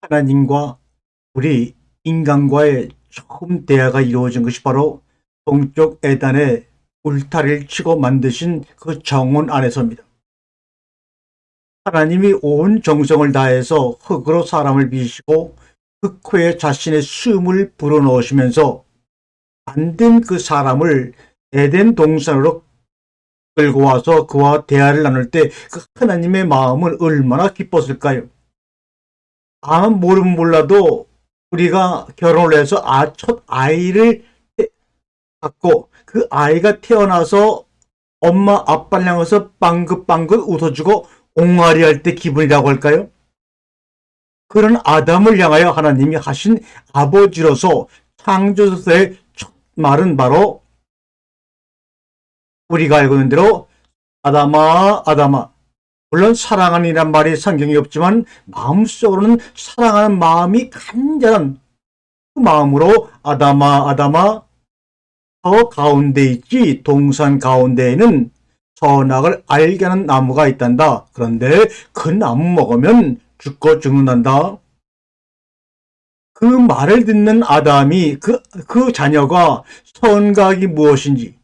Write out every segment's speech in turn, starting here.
하나님과 우리 인간과의 처음 대화가 이루어진 것이 바로 동쪽 에덴의 울타리를 치고 만드신 그 정원 안에서입니다. 하나님이 온 정성을 다해서 흙으로 사람을 빚으시고 그 코에 자신의 숨을 불어넣으시면서 만든 그 사람을 에덴 동산으로 끌고 와서 그와 대화를 나눌 때 그 하나님의 마음은 얼마나 기뻤을까요? 모르면 몰라도 우리가 결혼을 해서 첫 아이를 갖고 그 아이가 태어나서 엄마 아빠를 향해서 빵긋빵긋 웃어주고 옹알이 할 때 기분이라고 할까요? 그런 아담을 향하여 하나님이 하신 아버지로서 창조주의 첫 말은 바로 우리가 알고 있는 대로 아담아 아담아, 물론 사랑하니란 말이 성경에 없지만 마음속으로는 사랑하는 마음이 간절한 그 마음으로 아담아 아담아, 저 가운데 있지 동산 가운데에는 선악을 알게 하는 나무가 있단다. 그런데 그 나무 먹으면 죽고 죽는단다. 그 말을 듣는 아담이 그 자녀가 선악이 무엇인지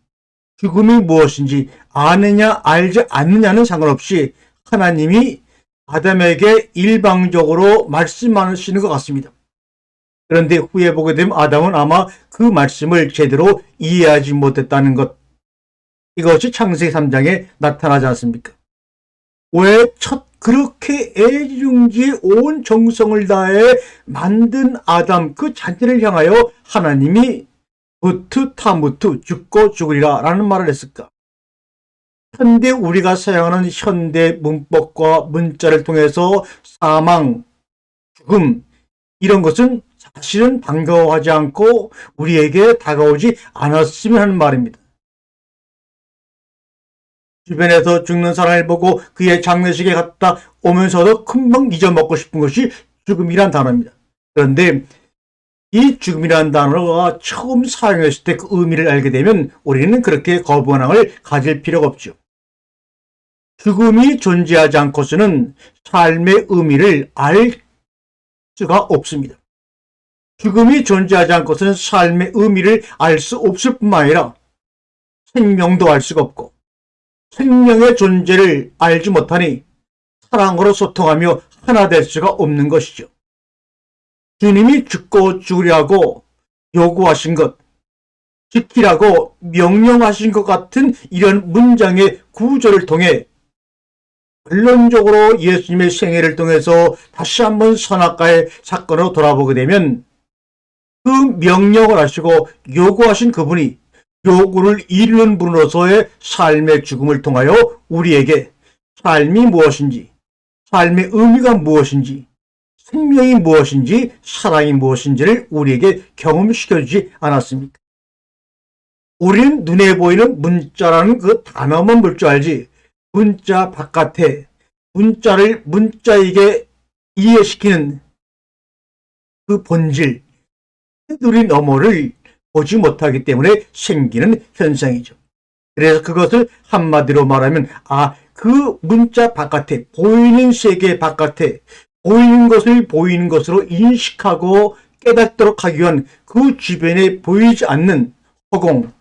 죽음이 무엇인지 아느냐 알지 않느냐는 상관없이 하나님이 아담에게 일방적으로 말씀하시는 것 같습니다. 그런데 후에 보게 되면 아담은 아마 그 말씀을 제대로 이해하지 못했다는 것, 이것이 창세기 3장에 나타나지 않습니까? 왜 그렇게 애지중지에 온 정성을 다해 만든 아담 그 자녀를 향하여 하나님이 무트 타무트 죽고 죽으리라 라는 말을 했을까? 현대 우리가 사용하는 현대 문법과 문자를 통해서 사망, 죽음 이런 것은 사실은 반가워하지 않고 우리에게 다가오지 않았으면 하는 말입니다. 주변에서 죽는 사람을 보고 그의 장례식에 갔다 오면서도 금방 잊어먹고 싶은 것이 죽음이란 단어입니다. 그런데 이 죽음이라는 단어가 처음 사용했을 때 그 의미를 알게 되면 우리는 그렇게 거부감을 가질 필요가 없죠. 죽음이 존재하지 않고서는 삶의 의미를 알 수가 없습니다. 죽음이 존재하지 않고서는 삶의 의미를 알 수 없을 뿐만 아니라 생명도 알 수가 없고 생명의 존재를 알지 못하니 사랑으로 소통하며 하나 될 수가 없는 것이죠. 주님이 죽고 죽으라고 요구하신 것, 지키라고 명령하신 것 같은 이런 문장의 구조를 통해 결론적으로 예수님의 생애를 통해서 다시 한번 선악과의 사건으로 돌아보게 되면 그 명령을 하시고 요구하신 그분이 요구를 이루는 분으로서의 삶의 죽음을 통하여 우리에게 삶이 무엇인지, 삶의 의미가 무엇인지, 생명이 무엇인지, 사랑이 무엇인지를 우리에게 경험시켜주지 않았습니까? 우리는 눈에 보이는 문자라는 그 단어만 볼 줄 알지 문자 바깥에 문자를 문자에게 이해시키는 그 본질, 테두리 너머를 보지 못하기 때문에 생기는 현상이죠. 그래서 그것을 한마디로 말하면 그 문자 바깥에 보이는 세계 바깥에 보이는 것을 보이는 것으로 인식하고 깨닫도록 하기 위한 그 주변에 보이지 않는 허공,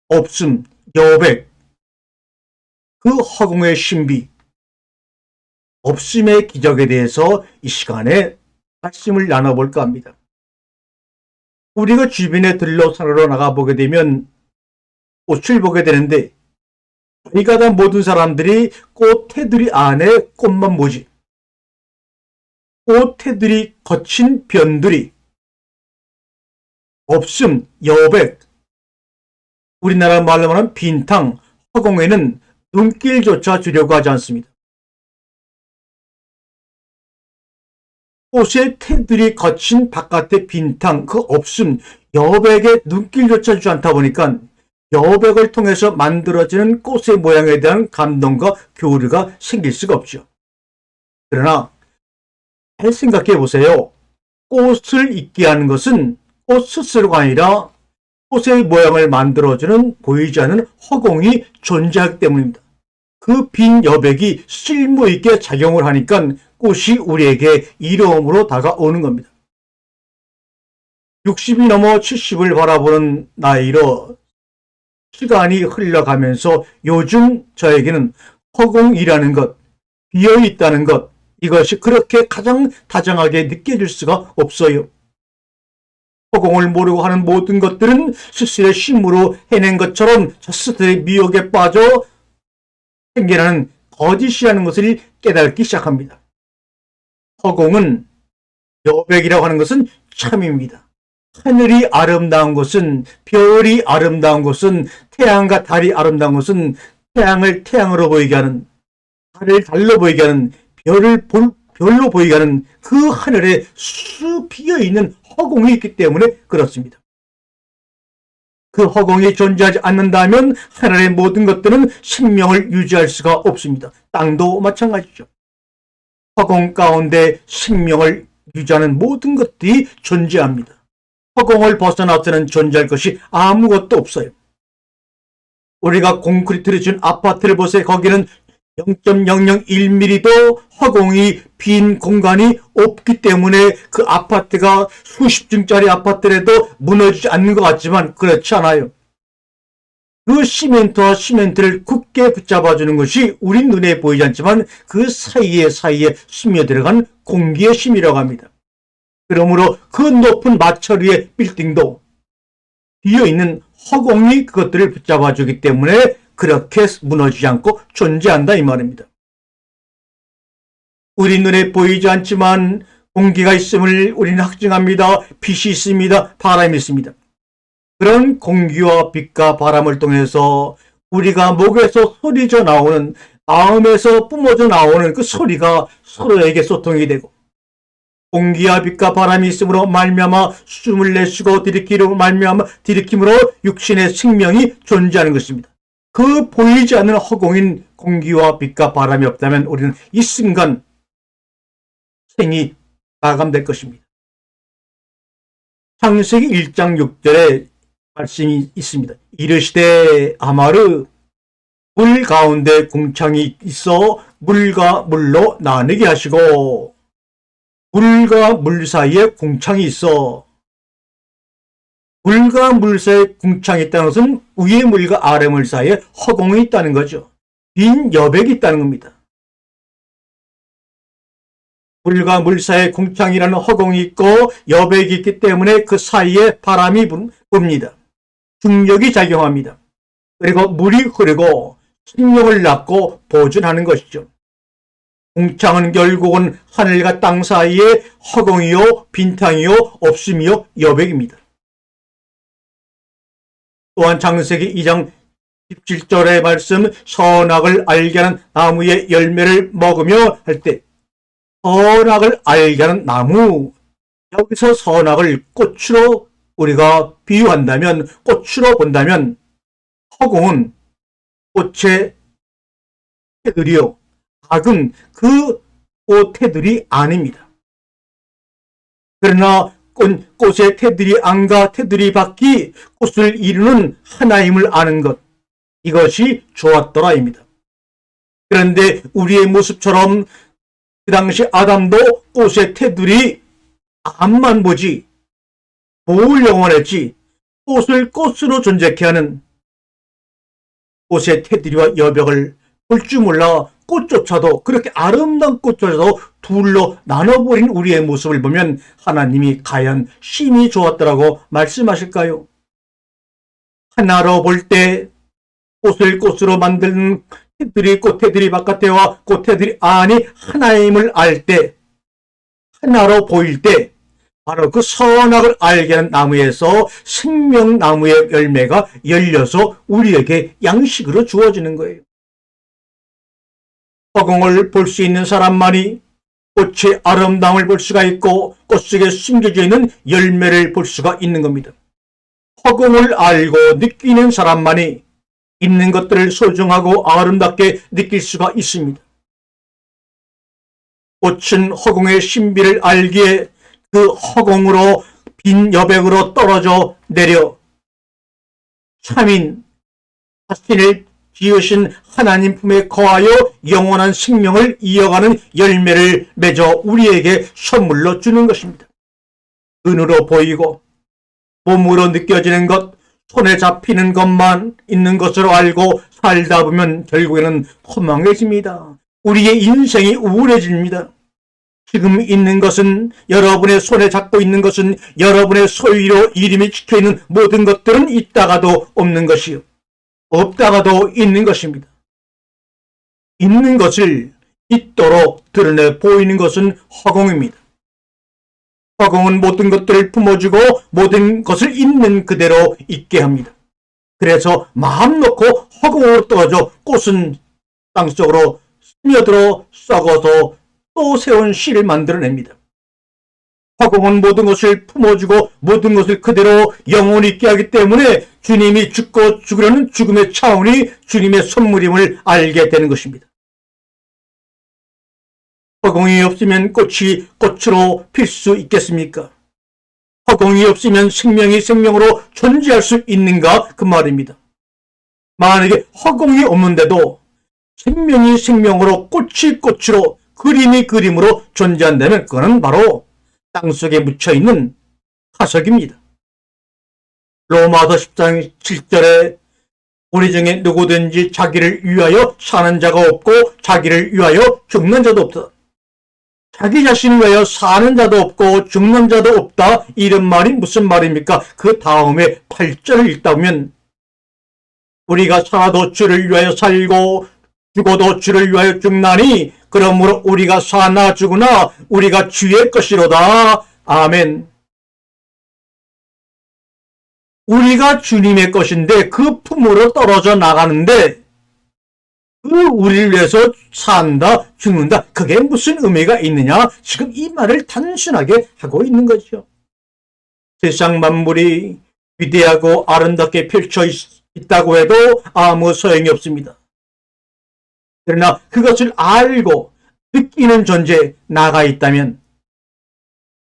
없음, 여백, 그 허공의 신비, 없음의 기적에 대해서 이 시간에 말씀을 나눠볼까 합니다. 우리가 주변에 들러 산으로 나가보게 되면 꽃을 보게 되는데 이 가다 모든 사람들이 꽃 테두리 안에 꽃만 보지 꽃 테두리 거친 변두리, 없음, 여백, 우리나라 말로 말하는 빈탕, 허공에는 눈길조차 주려고 하지 않습니다. 꽃의 테두리 거친 바깥의 빈탕, 그 없음, 여백에 눈길조차 주지 않다 보니까 여백을 통해서 만들어지는 꽃의 모양에 대한 감동과 교류가 생길 수가 없죠. 그러나 잘 생각해 보세요. 꽃을 있게 하는 것은 꽃 스스로가 아니라 꽃의 모양을 만들어주는 보이지 않는 허공이 존재하기 때문입니다. 그 그 빈 여백이 쓸모 있게 작용을 하니까 꽃이 우리에게 이로움으로 다가오는 겁니다. 60이 넘어 70을 바라보는 나이로 시간이 흘러가면서 요즘 저에게는 허공이라는 것, 비어있다는 것, 이것이 그렇게 가장 다정하게 느껴질 수가 없어요. 허공을 모르고 하는 모든 것들은 스스로의 힘으로 해낸 것처럼 저 스스로의 미혹에 빠져 생겨나는 거짓이라는 것을 깨닫기 시작합니다. 허공은 여백이라고 하는 것은 참입니다. 하늘이 아름다운 것은, 별이 아름다운 것은, 태양과 달이 아름다운 것은 태양을 태양으로 보이게 하는, 달을 달로 보이게 하는, 별을 별로 보이게 하는 그 하늘에 비어있는 허공이 있기 때문에 그렇습니다. 그 허공이 존재하지 않는다면 하늘의 모든 것들은 생명을 유지할 수가 없습니다. 땅도 마찬가지죠. 허공 가운데 생명을 유지하는 모든 것들이 존재합니다. 허공을 벗어나서는 존재할 것이 아무것도 없어요. 우리가 콘크리트를 준 아파트를 보세요. 거기는 0.001mm도 허공이 빈 공간이 없기 때문에 그 아파트가 수십 층짜리 아파트라도 무너지지 않는 것 같지만 그렇지 않아요. 그 시멘트와 시멘트를 굳게 붙잡아주는 것이 우리 눈에 보이지 않지만 그 사이에 스며들어간 공기의 힘이라고 합니다. 그러므로 그 높은 마철 위의 빌딩도 비어있는 허공이 그것들을 붙잡아주기 때문에 그렇게 무너지지 않고 존재한다 이 말입니다. 우리 눈에 보이지 않지만 공기가 있음을 우리는 확증합니다. 빛이 있습니다. 바람이 있습니다. 그런 공기와 빛과 바람을 통해서 우리가 목에서 소리져 나오는, 마음에서 뿜어져 나오는 그 소리가 서로에게 소통이 되고, 공기와 빛과 바람이 있음으로 말미암아 숨을 내쉬고 들이키로 말미암아 들이킴으로 육신의 생명이 존재하는 것입니다. 그 보이지 않는 허공인 공기와 빛과 바람이 없다면 우리는 이 순간 생이 마감될 것입니다. 창세기 1장 6절에 말씀이 있습니다. 이르시되 아마르 물 가운데 궁창이 있어 물과 물로 나누게 하시고, 물과 물 사이에 궁창이 있어. 물과 물 사이에 궁창이 있다는 것은 위의 물과 아래 물 사이에 허공이 있다는 거죠. 빈 여백이 있다는 겁니다. 물과 물 사이에 궁창이라는 허공이 있고 여백이 있기 때문에 그 사이에 바람이 붑니다. 중력이 작용합니다. 그리고 물이 흐르고 생명을 낳고 보존하는 것이죠. 궁창은 결국은 하늘과 땅 사이에 허공이요, 빈탕이요, 없음이요, 여백입니다. 또한 창세기 2장 17절의 말씀, 선악을 알게 하는 나무의 열매를 먹으며 할 때, 선악을 알게 하는 나무, 여기서 선악을 꽃으로 우리가 비유한다면, 꽃으로 본다면 허공은 꽃의 테들이요, 악은 그 꽃테들이 아닙니다. 그러나 꽃의 테들이 안과 테들이 밖이 꽃을 이루는 하나임을 아는 것, 이것이 좋았더라입니다. 그런데 우리의 모습처럼 그 당시 아담도 꽃의 테들이 앞만 보지 뭘 영원했지 꽃을 꽃으로 존재케 하는 꽃의 테두리와 여벽을 볼 줄 몰라 꽃조차도, 그렇게 아름다운 꽃조차도 둘로 나눠버린 우리의 모습을 보면 하나님이 과연 심히 좋았더라고 말씀하실까요? 하나로 볼 때 꽃을 꽃으로 만드는 테두리, 꽃테두리 바깥에와 꽃테두리 안이 하나임을 알 때, 하나로 보일 때 바로 그 선악을 알게 하는 나무에서 생명나무의 열매가 열려서 우리에게 양식으로 주어지는 거예요. 허공을 볼 수 있는 사람만이 꽃의 아름다움을 볼 수가 있고 꽃 속에 숨겨져 있는 열매를 볼 수가 있는 겁니다. 허공을 알고 느끼는 사람만이 있는 것들을 소중하고 아름답게 느낄 수가 있습니다. 꽃은 허공의 신비를 알기에 그 허공으로 빈 여백으로 떨어져 내려 참인 자신을 지으신 하나님 품에 거하여 영원한 생명을 이어가는 열매를 맺어 우리에게 선물로 주는 것입니다. 눈으로 보이고 몸으로 느껴지는 것, 손에 잡히는 것만 있는 것으로 알고 살다 보면 결국에는 허망해집니다. 우리의 인생이 우울해집니다. 지금 있는 것은, 여러분의 손에 잡고 있는 것은, 여러분의 소유로 이름이 찍혀있는 모든 것들은 있다가도 없는 것이요, 없다가도 있는 것입니다. 있는 것을 있도록 드러내 보이는 것은 허공입니다. 허공은 모든 것들을 품어주고 모든 것을 있는 그대로 있게 합니다. 그래서 마음 놓고 허공으로 떨어져 꽃은 땅속으로 스며들어 썩어서 또 새로운 씨를 만들어냅니다. 허공은 모든 것을 품어주고 모든 것을 그대로 영원히 있게 하기 때문에 주님이 죽고 죽으려는 죽음의 차원이 주님의 선물임을 알게 되는 것입니다. 허공이 없으면 꽃이 꽃으로 필 수 있겠습니까? 허공이 없으면 생명이 생명으로 존재할 수 있는가? 그 말입니다. 만약에 허공이 없는데도 생명이 생명으로, 꽃이 꽃으로, 그림이 그림으로 존재한다면 그거는 바로 땅속에 묻혀있는 화석입니다. 로마서 10장 7절에 우리 중에 누구든지 자기를 위하여 사는 자가 없고 자기를 위하여 죽는 자도 없다. 자기 자신을 위하여 사는 자도 없고 죽는 자도 없다. 이런 말이 무슨 말입니까? 그 다음에 8절을 읽다 보면 우리가 살아도 주를 위하여 살고 죽어도 주를 위하여 죽나니 그러므로 우리가 사나 죽으나 우리가 주의 것이로다. 아멘. 우리가 주님의 것인데 그 품으로 떨어져 나가는데 우리를 위해서 산다, 죽는다. 그게 무슨 의미가 있느냐? 지금 이 말을 단순하게 하고 있는 거죠. 세상 만물이 위대하고 아름답게 펼쳐 있다고 해도 아무 소용이 없습니다. 그러나 그것을 알고 느끼는 존재 나가 있다면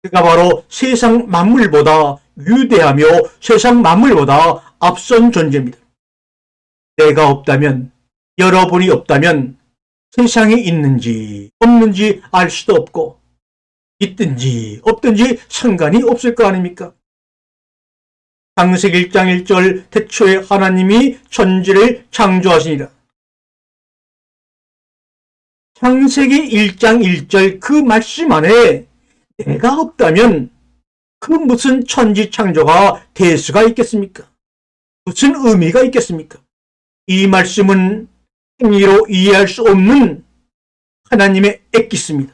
그가 바로 세상 만물보다 위대하며 세상 만물보다 앞선 존재입니다. 내가 없다면, 여러분이 없다면 세상에 있는지 없는지 알 수도 없고 있든지 없든지 상관이 없을 거 아닙니까? 창세기 1장 1절 태초에 하나님이 천지를 창조하시니라. 창세기 1장 1절 그 말씀 안에 내가 없다면 그 무슨 천지 창조가 될 수가 있겠습니까? 무슨 의미가 있겠습니까? 이 말씀은 행위로 이해할 수 없는 하나님의 엑기스입니다.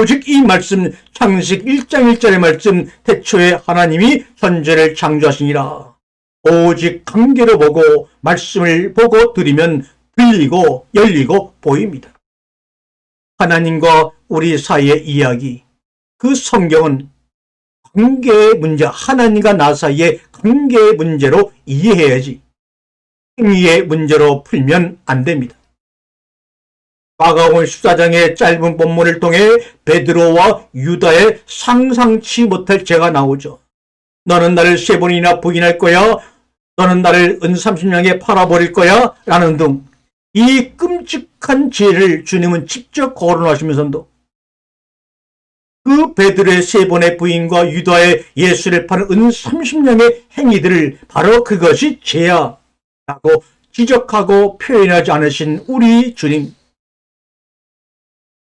오직 이 말씀, 창세기 1장 1절의 말씀, 태초에 하나님이 천지를 창조하시니라. 오직 관계로 보고 말씀을 보고 들으면 들리고 열리고 보입니다. 하나님과 우리 사이의 이야기, 그 성경은 관계의 문제, 하나님과 나 사이의 관계의 문제로 이해해야지 행위의 문제로 풀면 안 됩니다. 마가복음 14장의 짧은 본문을 통해 베드로와 유다의 상상치 못할 죄가 나오죠. 너는 나를 3번이나 부인할 거야. 너는 나를 은 30냥에 팔아버릴 거야. 라는 등 이 끔찍한 죄를 주님은 직접 거론하시면서도 그 베드로의 3번의 부인과 유다의 예수를 파는 은 30냥의 행위들을 바로 그것이 죄야 라고 지적하고 표현하지 않으신 우리 주님.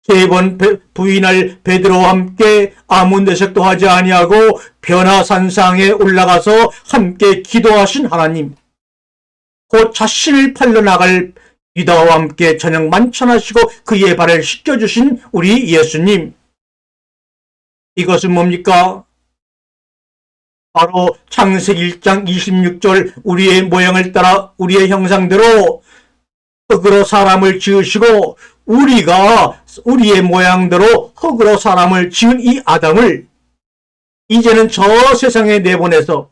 3번 부인할 베드로와 함께 아무 내색도 하지 아니하고 변화산상에 올라가서 함께 기도하신 하나님. 곧 자신을 팔러 나갈 유다와 함께 저녁 만찬하시고 그의 발을 씻겨주신 우리 예수님. 이것은 뭡니까? 바로 창세기 1장 26절 우리의 모양을 따라 우리의 형상대로 흙으로 사람을 지으시고 우리가 우리의 모양대로 흙으로 사람을 지은 이 아담을 이제는 저 세상에 내보내서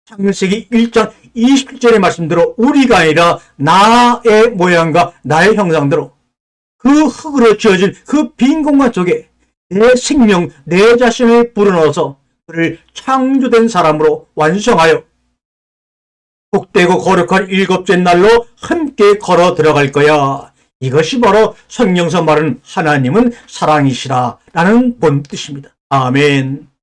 창세기 1장 27절의 말씀대로 우리가 아니라 나의 모양과 나의 형상대로 그 흙으로 지어진 그 빈 공간 속에 내 생명, 내 자신을 불어넣어서 그를 창조된 사람으로 완성하여 복되고 거룩한 일곱째 날로 함께 걸어 들어갈 거야. 이것이 바로 성경에서 말하는 하나님은 사랑이시라 라는 본 뜻입니다. 아멘.